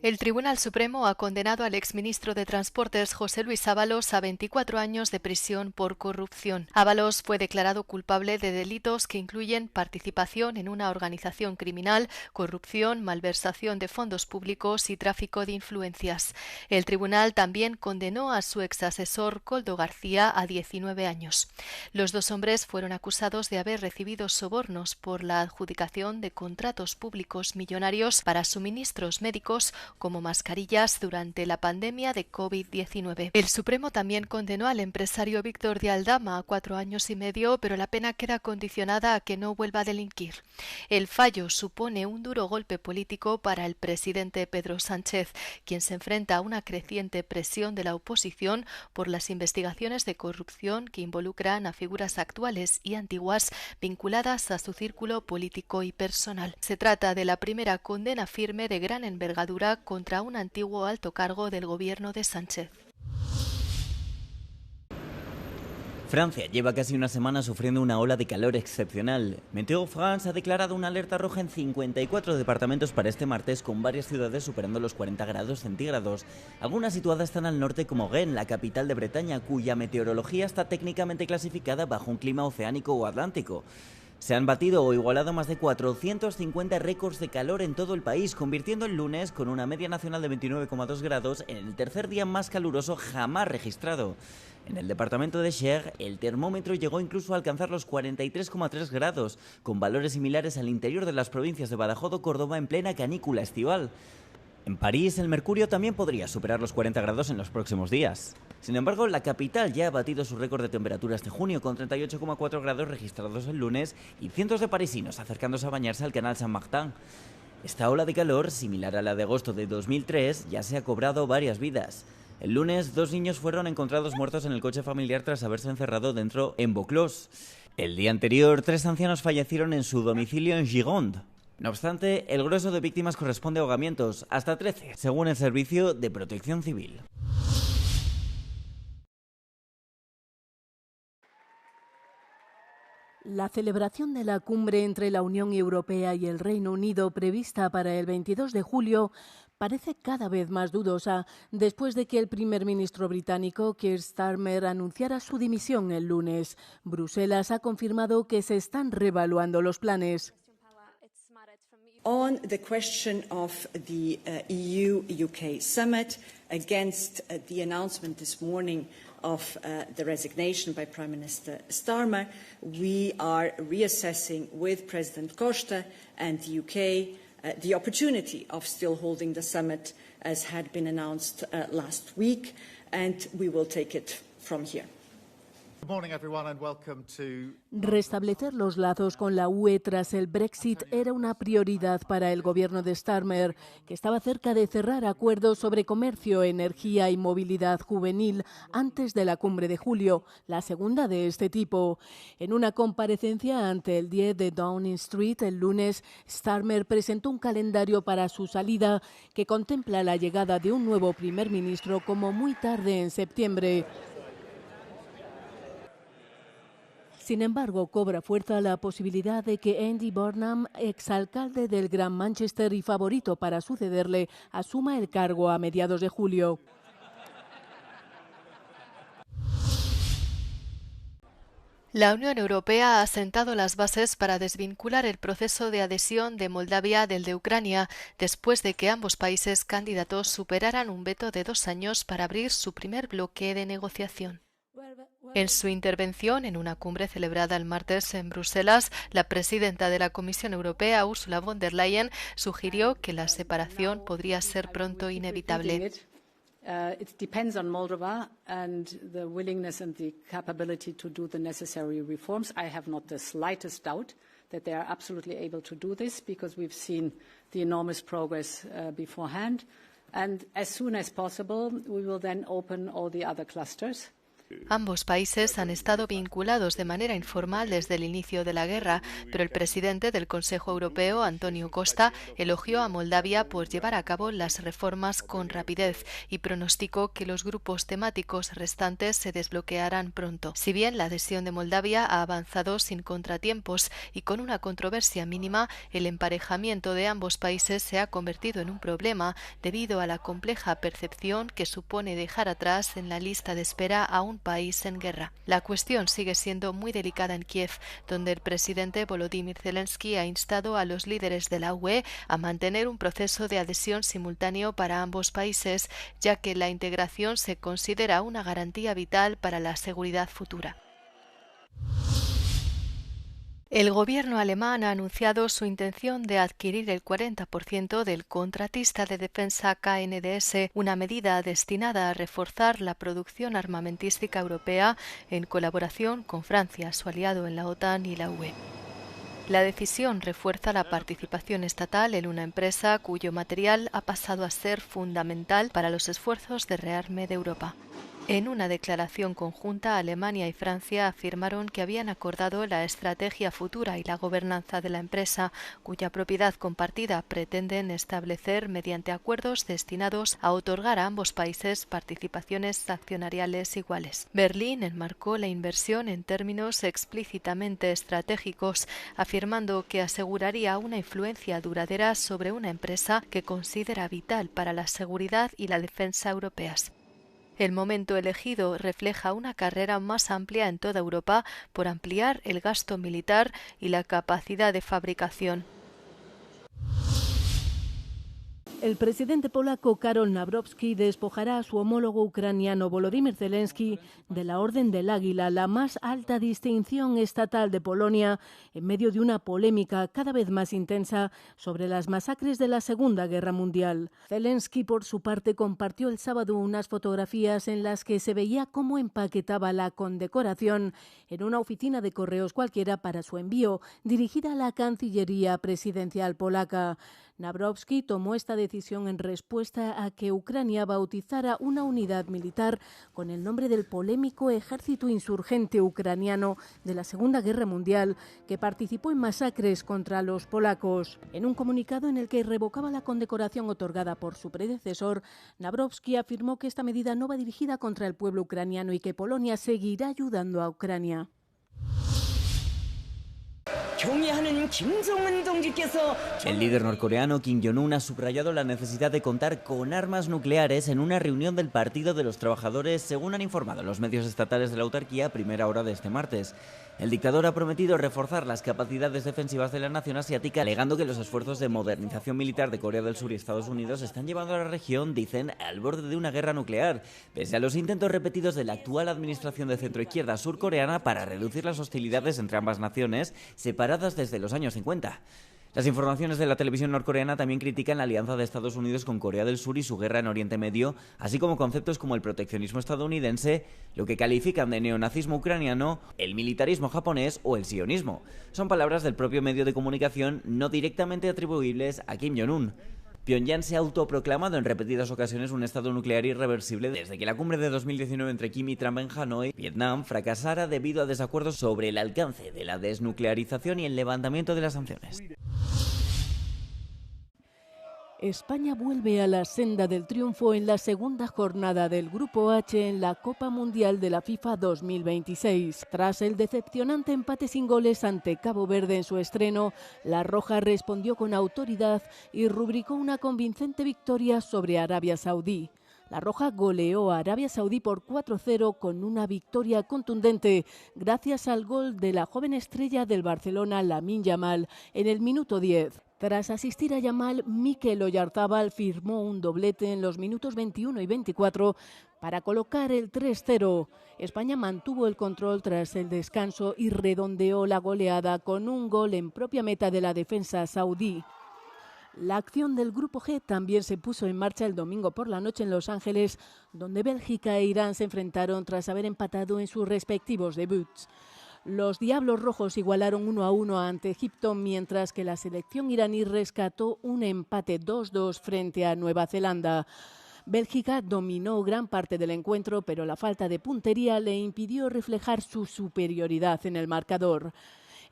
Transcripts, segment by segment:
El Tribunal Supremo ha condenado al exministro de Transportes José Luis Ábalos a 24 años de prisión por corrupción. Ábalos fue declarado culpable de delitos que incluyen participación en una organización criminal, corrupción, malversación de fondos públicos y tráfico de influencias. El tribunal también condenó a su exasesor Koldo García a 19 años. Los dos hombres fueron acusados de haber recibido sobornos por la adjudicación de contratos públicos millonarios para suministros médicos como mascarillas durante la pandemia de COVID-19. El Supremo también condenó al empresario Víctor de Aldama a 4 años y medio, pero la pena queda condicionada a que no vuelva a delinquir. El fallo supone un duro golpe político para el presidente Pedro Sánchez, quien se enfrenta a una creciente presión de la oposición por las investigaciones de corrupción que involucran a figuras actuales y antiguas vinculadas a su círculo político y personal. Se trata de la primera condena firme de gran envergadura contra un antiguo alto cargo del gobierno de Sánchez. Francia lleva casi una semana sufriendo una ola de calor excepcional. Météo France ha declarado una alerta roja en 54 departamentos para este martes, con varias ciudades superando los 40 grados centígrados. Algunas situadas tan al norte como Rennes, la capital de Bretaña, cuya meteorología está técnicamente clasificada bajo un clima oceánico o atlántico. Se han batido o igualado más de 450 récords de calor en todo el país, convirtiendo el lunes, con una media nacional de 29,2 grados, en el tercer día más caluroso jamás registrado. En el departamento de Cher, el termómetro llegó incluso a alcanzar los 43,3 grados, con valores similares al interior de las provincias de Badajoz o Córdoba en plena canícula estival. En París, el mercurio también podría superar los 40 grados en los próximos días. Sin embargo, la capital ya ha batido su récord de temperaturas de junio, con 38,4 grados registrados el lunes y cientos de parisinos acercándose a bañarse al canal Saint-Martin. Esta ola de calor, similar a la de agosto de 2003, ya se ha cobrado varias vidas. El lunes, 2 niños fueron encontrados muertos en el coche familiar tras haberse encerrado dentro en Vaucluse. El día anterior, 3 ancianos fallecieron en su domicilio en Gironde. No obstante, el grueso de víctimas corresponde a ahogamientos, hasta 13, según el Servicio de Protección Civil. La celebración de la cumbre entre la Unión Europea y el Reino Unido, prevista para el 22 de julio, parece cada vez más dudosa después de que el primer ministro británico Keir Starmer anunciara su dimisión el lunes. Bruselas ha confirmado que se están reevaluando los planes. On the question of the EU-UK summit, against the announcement this morning of the resignation by Prime Minister Starmer, we are reassessing with President Costa and the UK the opportunity of still holding the summit as had been announced last week, and we will take it from here. Restablecer los lazos con la UE tras el Brexit era una prioridad para el gobierno de Starmer, que estaba cerca de cerrar acuerdos sobre comercio, energía y movilidad juvenil antes de la cumbre de julio, la segunda de este tipo. En una comparecencia ante el 10 de Downing Street el lunes, Starmer presentó un calendario para su salida que contempla la llegada de un nuevo primer ministro como muy tarde en septiembre. Sin embargo, cobra fuerza la posibilidad de que Andy Burnham, exalcalde del Gran Manchester y favorito para sucederle, asuma el cargo a mediados de julio. La Unión Europea ha sentado las bases para desvincular el proceso de adhesión de Moldavia del de Ucrania, después de que ambos países candidatos superaran un veto de 2 años para abrir su primer bloque de negociación. En su intervención en una cumbre celebrada el martes en Bruselas, la presidenta de la Comisión Europea, Ursula von der Leyen, sugirió que la separación podría ser pronto inevitable. It depends on Moldova and the willingness and the capability to do the necessary reforms. I have not the slightest doubt that they are absolutely able to do this because we've seen the enormous progress beforehand. And as soon as possible, we will then open all the other clusters. Ambos países han estado vinculados de manera informal desde el inicio de la guerra, pero el presidente del Consejo Europeo, Antonio Costa, elogió a Moldavia por llevar a cabo las reformas con rapidez y pronosticó que los grupos temáticos restantes se desbloquearán pronto. Si bien la adhesión de Moldavia ha avanzado sin contratiempos y con una controversia mínima, el emparejamiento de ambos países se ha convertido en un problema debido a la compleja percepción que supone dejar atrás en la lista de espera a un país en guerra. La cuestión sigue siendo muy delicada en Kiev, donde el presidente Volodymyr Zelensky ha instado a los líderes de la UE a mantener un proceso de adhesión simultáneo para ambos países, ya que la integración se considera una garantía vital para la seguridad futura. El gobierno alemán ha anunciado su intención de adquirir el 40% del contratista de defensa KNDS, una medida destinada a reforzar la producción armamentística europea en colaboración con Francia, su aliado en la OTAN y la UE. La decisión refuerza la participación estatal en una empresa cuyo material ha pasado a ser fundamental para los esfuerzos de rearme de Europa. En una declaración conjunta, Alemania y Francia afirmaron que habían acordado la estrategia futura y la gobernanza de la empresa, cuya propiedad compartida pretenden establecer mediante acuerdos destinados a otorgar a ambos países participaciones accionariales iguales. Berlín enmarcó la inversión en términos explícitamente estratégicos, afirmando que aseguraría una influencia duradera sobre una empresa que considera vital para la seguridad y la defensa europeas. El momento elegido refleja una carrera más amplia en toda Europa por ampliar el gasto militar y la capacidad de fabricación. El presidente polaco Karol Nawrocki despojará a su homólogo ucraniano Volodymyr Zelensky de la Orden del Águila, la más alta distinción estatal de Polonia, en medio de una polémica cada vez más intensa sobre las masacres de la Segunda Guerra Mundial. Zelensky, por su parte, compartió el sábado unas fotografías en las que se veía cómo empaquetaba la condecoración en una oficina de correos cualquiera para su envío, dirigida a la Cancillería presidencial polaca. Nawrocki tomó esta decisión en respuesta a que Ucrania bautizara una unidad militar con el nombre del polémico ejército insurgente ucraniano de la Segunda Guerra Mundial que participó en masacres contra los polacos. En un comunicado en el que revocaba la condecoración otorgada por su predecesor, Nawrocki afirmó que esta medida no va dirigida contra el pueblo ucraniano y que Polonia seguirá ayudando a Ucrania. El líder norcoreano Kim Jong-un ha subrayado la necesidad de contar con armas nucleares en una reunión del Partido de los Trabajadores, según han informado los medios estatales de la autarquía a primera hora de este martes. El dictador ha prometido reforzar las capacidades defensivas de la nación asiática, alegando que los esfuerzos de modernización militar de Corea del Sur y Estados Unidos están llevando a la región, dicen, al borde de una guerra nuclear, pese a los intentos repetidos de la actual administración de centroizquierda surcoreana para reducir las hostilidades entre ambas naciones, separadas desde los años 50. Las informaciones de la televisión norcoreana también critican la alianza de Estados Unidos con Corea del Sur y su guerra en Oriente Medio, así como conceptos como el proteccionismo estadounidense, lo que califican de neonazismo ucraniano, el militarismo japonés o el sionismo. Son palabras del propio medio de comunicación no directamente atribuibles a Kim Jong-un. Pyongyang se ha autoproclamado en repetidas ocasiones un estado nuclear irreversible desde que la cumbre de 2019 entre Kim y Trump en Hanoi, Vietnam, fracasara debido a desacuerdos sobre el alcance de la desnuclearización y el levantamiento de las sanciones. España vuelve a la senda del triunfo en la segunda jornada del Grupo H en la Copa Mundial de la FIFA 2026. Tras el decepcionante empate sin goles ante Cabo Verde en su estreno, la Roja respondió con autoridad y rubricó una convincente victoria sobre Arabia Saudí. La Roja goleó a Arabia Saudí por 4-0 con una victoria contundente gracias al gol de la joven estrella del Barcelona, Lamine Yamal, en el minuto 10. Tras asistir a Yamal, Mikel Oyarzabal firmó un doblete en los minutos 21 y 24 para colocar el 3-0. España mantuvo el control tras el descanso y redondeó la goleada con un gol en propia meta de la defensa saudí. La acción del Grupo G también se puso en marcha el domingo por la noche en Los Ángeles, donde Bélgica e Irán se enfrentaron tras haber empatado en sus respectivos debuts. Los Diablos Rojos igualaron 1-1 ante Egipto, mientras que la selección iraní rescató un empate 2-2 frente a Nueva Zelanda. Bélgica dominó gran parte del encuentro, pero la falta de puntería le impidió reflejar su superioridad en el marcador.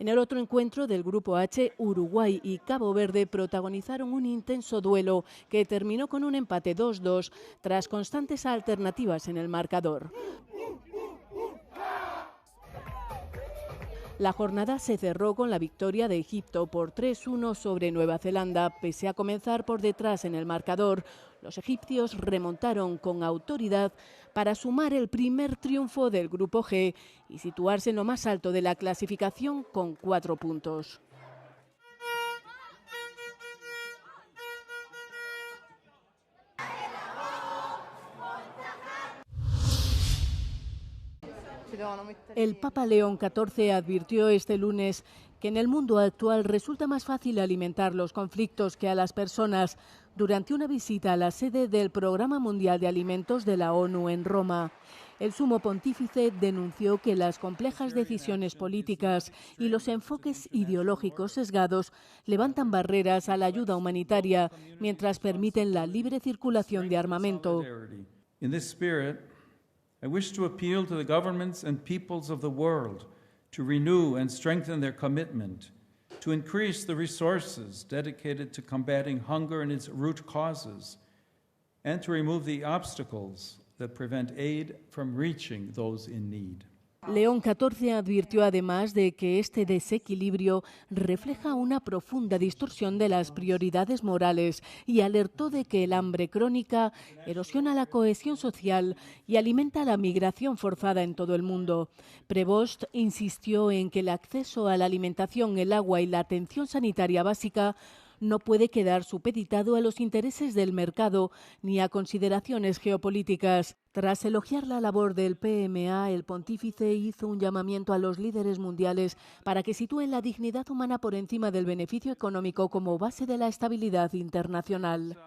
En el otro encuentro del Grupo H, Uruguay y Cabo Verde protagonizaron un intenso duelo que terminó con un empate 2-2 tras constantes alternativas en el marcador. La jornada se cerró con la victoria de Egipto por 3-1 sobre Nueva Zelanda. Pese a comenzar por detrás en el marcador, los egipcios remontaron con autoridad para sumar el primer triunfo del Grupo G y situarse en lo más alto de la clasificación con 4 puntos. El Papa León XIV advirtió este lunes que en el mundo actual resulta más fácil alimentar los conflictos que a las personas durante una visita a la sede del Programa Mundial de Alimentos de la ONU en Roma. El sumo pontífice denunció que las complejas decisiones políticas y los enfoques ideológicos sesgados levantan barreras a la ayuda humanitaria mientras permiten la libre circulación de armamento. I wish to appeal to the governments and peoples of the world to renew and strengthen their commitment, to increase the resources dedicated to combating hunger and its root causes, and to remove the obstacles that prevent aid from reaching those in need. León XIV advirtió además de que este desequilibrio refleja una profunda distorsión de las prioridades morales y alertó de que el hambre crónica erosiona la cohesión social y alimenta la migración forzada en todo el mundo. Prevost insistió en que el acceso a la alimentación, el agua y la atención sanitaria básica no puede quedar supeditado a los intereses del mercado ni a consideraciones geopolíticas. Tras elogiar la labor del PMA, el pontífice hizo un llamamiento a los líderes mundiales para que sitúen la dignidad humana por encima del beneficio económico como base de la estabilidad internacional.